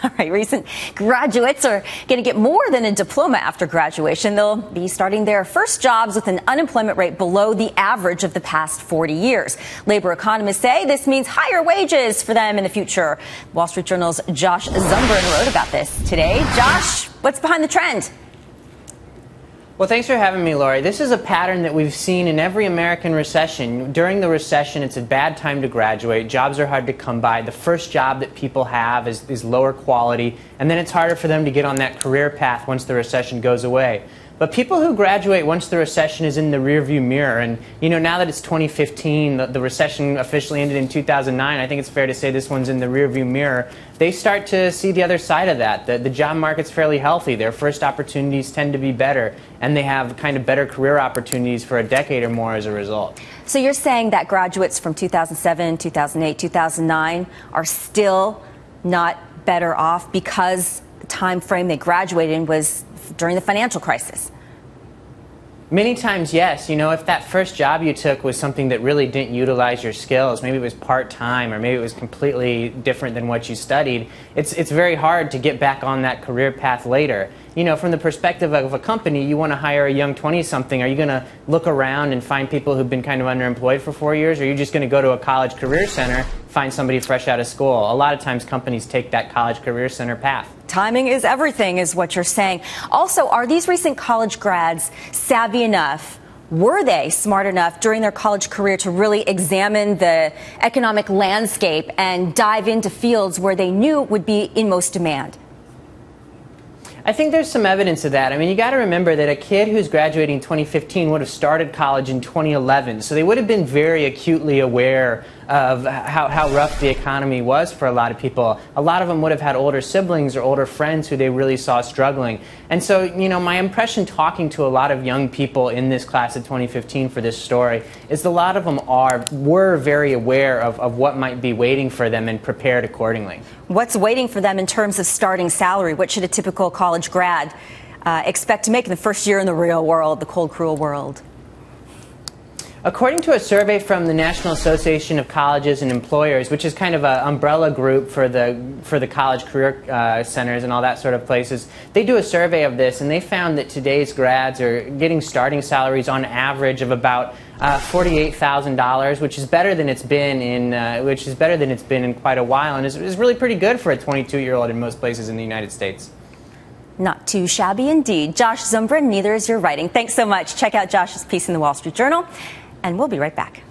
All right, recent graduates are going to get more than a diploma after graduation. They'll be starting their first jobs with an unemployment rate below the average of the past 40 years. Labor economists say this means higher wages for them in the future. Wall Street Journal's Josh Zumbrun wrote about this today. Josh, what's behind the trend? Well, thanks for having me, Lori. This is a pattern that we've seen in every American recession. During the recession, it's a bad time to graduate. Jobs are hard to come by. The first job that people have is lower quality, and then it's harder for them to get on that career path once the recession goes away. But people who graduate once the recession is in the rearview mirror, and now that it's 2015, the recession officially ended in 2009, I think it's fair to say this one's in the rearview mirror, they start to see the other side of that. The job market's fairly healthy. Their first opportunities tend to be better, and they have kind of better career opportunities for a decade or more as a result. So you're saying that graduates from 2007, 2008, 2009 are still not better off because the time frame they graduated in was during the financial crisis? Many times, yes. If that first job you took was something that really didn't utilize your skills, maybe it was part-time or maybe it was completely different than what you studied, it's very hard to get back on that career path later. From the perspective of a company, you want to hire a young 20-something. Are you going to look around and find people who've been kind of underemployed for 4 years, or are you just going to go to a college career center, find somebody fresh out of school? A lot of times companies take that college career center path. Timing is everything, is what you're saying. Also, are these recent college grads savvy enough? Were they smart enough during their college career to really examine the economic landscape and dive into fields where they knew would be in most demand? I think there's some evidence of that. I mean, you got to remember that a kid who's graduating in 2015 would have started college in 2011, so they would have been very acutely aware of how rough the economy was for a lot of people. A lot of them would have had older siblings or older friends who they really saw struggling. And so, my impression talking to a lot of young people in this class of 2015 for this story is a lot of them were very aware of what might be waiting for them and prepared accordingly. What's waiting for them in terms of starting salary? What should a typical college grad expect to make in the first year in the real world, the cold, cruel world? According to a survey from the National Association of Colleges and Employers, which is kind of an umbrella group for the college career centers and all that sort of places, they do a survey of this, and they found that today's grads are getting starting salaries on average of about $48,000, which is better than it's been in quite a while, and is really pretty good for a 22-year-old in most places in the United States. Not too shabby indeed. Josh Zumbrun, neither is your writing. Thanks so much. Check out Josh's piece in the Wall Street Journal, and we'll be right back.